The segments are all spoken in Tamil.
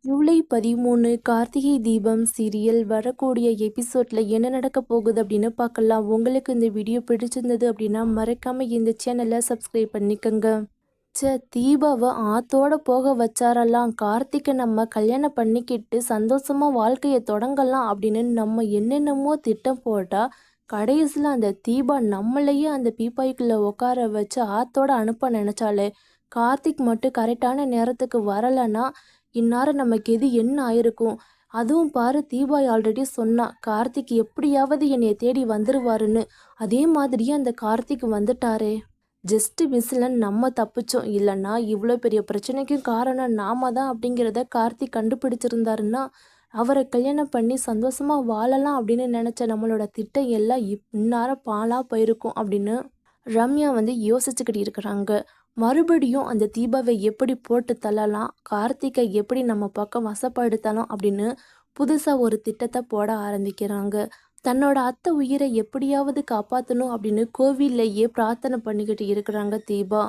ஜூலை 13 கார்த்திகை தீபம் சீரியல் வரக்கூடிய எபிசோட்ல என்ன நடக்க போகுது அப்படின்னு பார்க்கலாம். உங்களுக்கு இந்த வீடியோ பிடிச்சிருந்தது அப்படின்னா மறக்காம இந்த சேனலை சப்ஸ்கிரைப் பண்ணிக்கோங்க. தீபாவை ஆத்தோட போக வச்சாரெல்லாம் கார்த்திகை நம்ம கல்யாணம் பண்ணிக்கிட்டு சந்தோஷமா வாழ்க்கையை தொடங்கலாம் அப்படின்னு நம்ம என்னென்னமோ திட்டம் போட்டா கடைசியில் அந்த தீபா நம்மளையே அந்த பீப்பாய்க்குள்ள உட்கார வச்சு ஆத்தோட அனுப்ப நினைச்சாலே கார்த்திக் மட்டும் கரெக்டான நேரத்துக்கு வரலைன்னா இந்நேரம் நமக்கு எது என்ன ஆயிருக்கும். அதுவும் பாரு, தீபாய் ஆல்ரெடி சொன்னா கார்த்திக் எப்படியாவது என்னைய தேடி வந்துருவாருன்னு. அதே மாதிரியே அந்த கார்த்திக் வந்துட்டாரே. ஜஸ்ட் மிஸ்ல நம்ம தப்பிச்சோம். இல்லைன்னா இவ்வளோ பெரிய பிரச்சனைக்கும் காரணம் நாம தான் அப்படிங்கிறத கார்த்திக் கண்டுபிடிச்சிருந்தாருன்னா அவரை கல்யாணம் பண்ணி சந்தோஷமா வாழலாம் அப்படின்னு நினச்ச நம்மளோட திட்டம் எல்லாம் இந்நேரம் பாலா போயிருக்கும் அப்படின்னு ரம்யா யோசிச்சுக்கிட்டு இருக்கிறாங்க. மறுபடியும் அந்த தீபாவை எப்படி போட்டு தள்ளலாம், கார்த்திகை எப்படி நம்ம பக்கம் வசப்படுத்தலாம் அப்படின்னு புதுசாக ஒரு திட்டத்தை போட ஆரம்பிக்கிறாங்க. தன்னோட அத்தை உயிரை எப்படியாவது காப்பாற்றணும் அப்படின்னு கோவில்லையே பிரார்த்தனை பண்ணிக்கிட்டு இருக்கிறாங்க தீபா.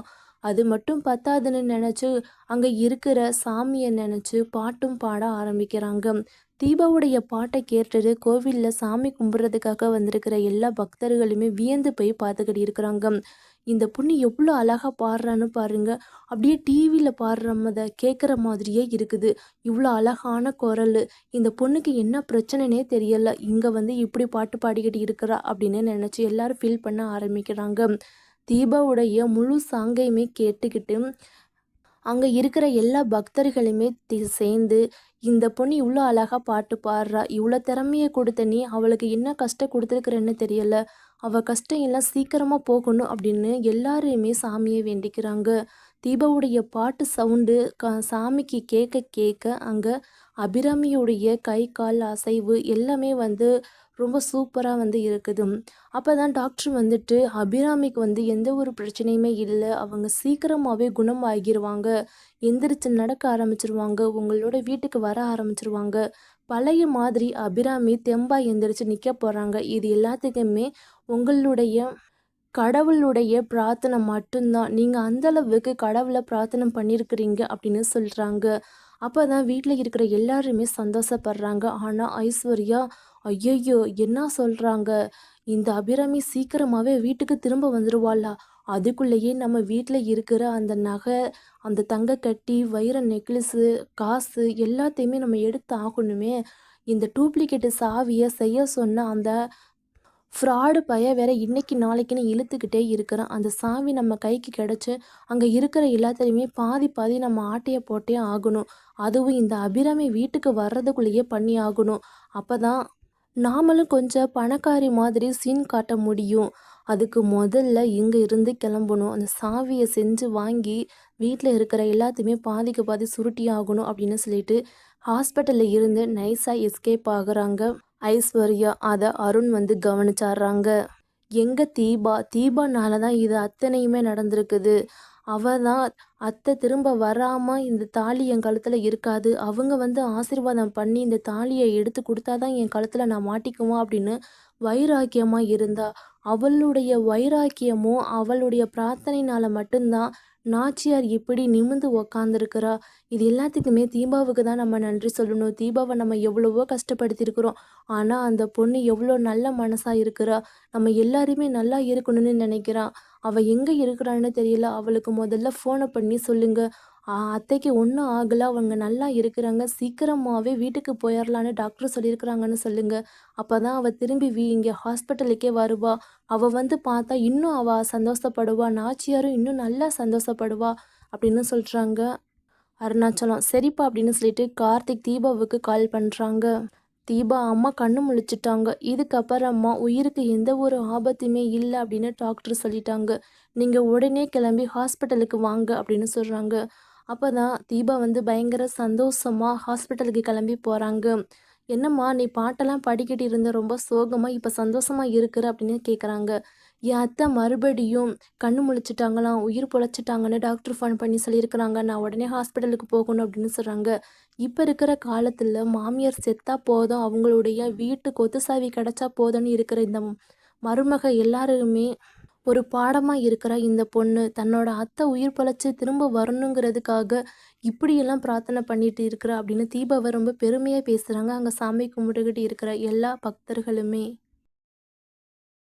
அது மட்டும் பத்தாதுன்னு நினச்சி அங்கே இருக்கிற சாமியை நினச்சி பாட்டும் பாட ஆரம்பிக்கிறாங்க. தீபாவுடைய பாட்டை கேட்டுட்டு கோவிலில் சாமி கும்பிட்றதுக்காக வந்திருக்கிற எல்லா பக்தர்களுமே வியந்து போய் பார்த்துக்கிட்டு இருக்கிறாங்க. இந்த பொண்ணு எவ்வளோ அழகாக பாடுறான்னு பாருங்க. அப்படியே டிவியில் பாடுற கேட்குற மாதிரியே இருக்குது. இவ்வளோ அழகான குரல். இந்த பொண்ணுக்கு என்ன பிரச்சனைனே தெரியலை. இங்கே இப்படி பாட்டு பாடிக்கிட்டு இருக்கிறா அப்படின்னு நினச்சி எல்லாரும் ஃபீல் பண்ண ஆரம்பிக்கிறாங்க. தீபாவுடைய முழு சாங்கையுமே கேட்டுக்கிட்டு அங்கே இருக்கிற எல்லா பக்தர்களுமே சேர்ந்து இந்த பொண்ணு இவ்வளோ அழகாக பாட்டு பாடுறா, இவ்வளோ திறமையை கொடுத்த நீ அவளுக்கு என்ன கஷ்டம் கொடுத்துருக்குறன்னு தெரியல, அவள் கஷ்டம் எல்லாம் சீக்கிரமாக போகணும் அப்படின்னு எல்லாரையுமே சாமியை வேண்டிக்கிறாங்க. தீபாவுடைய பாட்டு சவுண்டு சாமிக்கு கேட்க கேட்க அங்கே அபிராமியுடைய கை கால் அசைவு எல்லாமே ரொம்ப சூப்பராக இருக்குது. அப்போ தான் டாக்டர் அபிராமிக்கு எந்த ஒரு பிரச்சனையுமே இல்லை, அவங்க சீக்கிரமாகவே குணமாகிடுவாங்க, எந்திரிச்சு நடக்க ஆரம்பிச்சிருவாங்க, உங்களோட வீட்டுக்கு வர ஆரம்பிச்சிருவாங்க, பழைய மாதிரி அபிராமி தெம்பா எந்திரிச்சு நிற்க போகிறாங்க. இது எல்லாத்துக்குமே உங்களுடைய கடவுளுடைய பிரார்த்தனை மட்டும்தான். நீங்கள் அந்தளவுக்கு கடவுளை பிரார்த்தனை பண்ணியிருக்கிறீங்க அப்படின்னு சொல்கிறாங்க. அப்போ தான் வீட்டில் இருக்கிற எல்லாருமே சந்தோஷப்படுறாங்க. ஆனால் ஐஸ்வர்யா, ஐயையோ என்ன சொல்கிறாங்க, இந்த அபிராமி சீக்கிரமாகவே வீட்டுக்கு திரும்ப வந்துடுவாளா, அதுக்குள்ளேயே நம்ம வீட்டில் இருக்கிற அந்த நகை, அந்த தங்க கட்டி, வைர நெக்லஸு, காசு எல்லாத்தையுமே நம்ம எடுத்து ஆகணுமே, இந்த டூப்ளிகேட்டு சாவியை செய்ய சொன்ன அந்த ஃப்ராடு வேற இன்னைக்கு நாளைக்குன்னு இழுத்துக்கிட்டே இருக்கிறான். அந்த சாவி நம்ம கைக்கு கிடச்சி அங்கே இருக்கிற எல்லாத்தையுமே பாதி பாதி நம்ம ஆட்டையை போட்டே ஆகணும். அதுவும் இந்த அபிராமி வீட்டுக்கு வர்றதுக்குள்ளேயே பண்ணி ஆகணும். அப்போ தான் நாமளும் கொஞ்சம் பணக்காரி மாதிரி சீன் காட்ட முடியும். அதுக்கு முதல்ல இங்கே இருந்து கிளம்பணும். அந்த சாவியை செஞ்சு வாங்கி வீட்டில் இருக்கிற எல்லாத்தையுமே பாதிக்கு பாதி சுருட்டி ஆகணும் அப்படின்னு சொல்லிட்டு ஹாஸ்பிட்டலில் இருந்து நைஸாக எஸ்கேப் ஆகுறாங்க ஐஸ்வர்யா. அதை அருண் கவனிச்சாடுறாங்க. எங்க தீபானால தான் இது அத்தனையுமே நடந்திருக்குது. அவ தான் அத்தை திரும்ப வராமல் இந்த தாலி என் கழுத்தில் இருக்காது, அவங்க ஆசீர்வாதம் பண்ணி இந்த தாலியை எடுத்து கொடுத்தாதான் என் கழுத்தில் நான் மாட்டிக்குவோம் அப்படின்னு வைராக்கியமாக இருந்தா. அவளுடைய வைராக்கியமும் அவளுடைய பிரார்த்தனைனால மட்டும்தான் நாச்சியார் இப்படி நிமிந்து உக்காந்துருக்கிறா. இது எல்லாத்துக்குமே தீபாவுக்கு தான் நம்ம நன்றி சொல்லணும். தீபாவை நம்ம எவ்வளவோ கஷ்டப்படுத்தியிருக்கிறோம், ஆனால் அந்த பொண்ணு எவ்வளோ நல்ல மனசாக இருக்கிறா, நம்ம எல்லாருமே நல்லா இருக்கணும்னு நினைக்கிறா. அவள் எங்கே இருக்கிறான்னு தெரியல. அவளுக்கு முதல்ல ஃபோனை பண்ணி சொல்லுங்க, அத்தைக்கு ஒன்றும் ஆகலை, அவங்க நல்லா இருக்கிறாங்க, சீக்கிரமாகவே வீட்டுக்கு போயிடலான்னு டாக்டர் சொல்லியிருக்கிறாங்கன்னு சொல்லுங்க. அப்போ தான் அவள் திரும்பி இங்கே ஹாஸ்பிட்டலுக்கே வருவா. அவள் பார்த்தா இன்னும் அவள் சந்தோஷப்படுவா, நாச்சியாரும் இன்னும் நல்லா சந்தோஷப்படுவா அப்படின்னு சொல்கிறாங்க அருணாச்சலம். சரிப்பா அப்படின்னு சொல்லிட்டு கார்த்திக் தீபாவுக்கு கால் பண்ணுறாங்க. தீபா, அம்மா கண்ணு முழிச்சிட்டாங்க, இதுக்கப்புறமா உயிருக்கு எந்த ஒரு ஆபத்துமே இல்லை அப்படின்னு டாக்டர் சொல்லிட்டாங்க, நீங்கள் உடனே கிளம்பி ஹாஸ்பிட்டலுக்கு வாங்க அப்படின்னு சொல்கிறாங்க. அப்போ தான் தீபா பயங்கர சந்தோஷமாக ஹாஸ்பிட்டலுக்கு கிளம்பி போகிறாங்க. என்னம்மா நீ பாட்டெல்லாம் படிக்கிட்டு இருந்த, ரொம்ப சோகமாக இப்போ சந்தோஷமாக இருக்கிற அப்படின்னு கேட்குறாங்க. என் அத்தை மறுபடியும் கண்ணு முழிச்சிட்டாங்களாம், உயிர் பொழைச்சிட்டாங்கன்னு டாக்டர் ஃபோன் பண்ணி சொல்லியிருக்கிறாங்க, நான் உடனே ஹாஸ்பிட்டலுக்கு போகணும் அப்படின்னு சொல்கிறாங்க. இப்போ இருக்கிற காலத்தில் மாமியார் செத்தா போதும், அவங்களுடைய வீட்டு கொத்து சாவி கிடச்சா போதும்னு இருக்கிற இந்த மருமக எல்லாருமே ஒரு பாடமா இருக்கிறா இந்த பொண்ணு. தன்னோட அத்தை உயிர் பிழைச்சு திரும்ப வரணுங்கிறதுக்காக இப்படியெல்லாம் பிரார்த்தனை பண்ணிட்டு இருக்கிறா அப்படின்னு தீபாவ ரொம்ப பெருமையா பேசுறாங்க. அங்க சாமி கும்பிட்டுக்கிட்டு இருக்கிற எல்லா பக்தர்களுமே.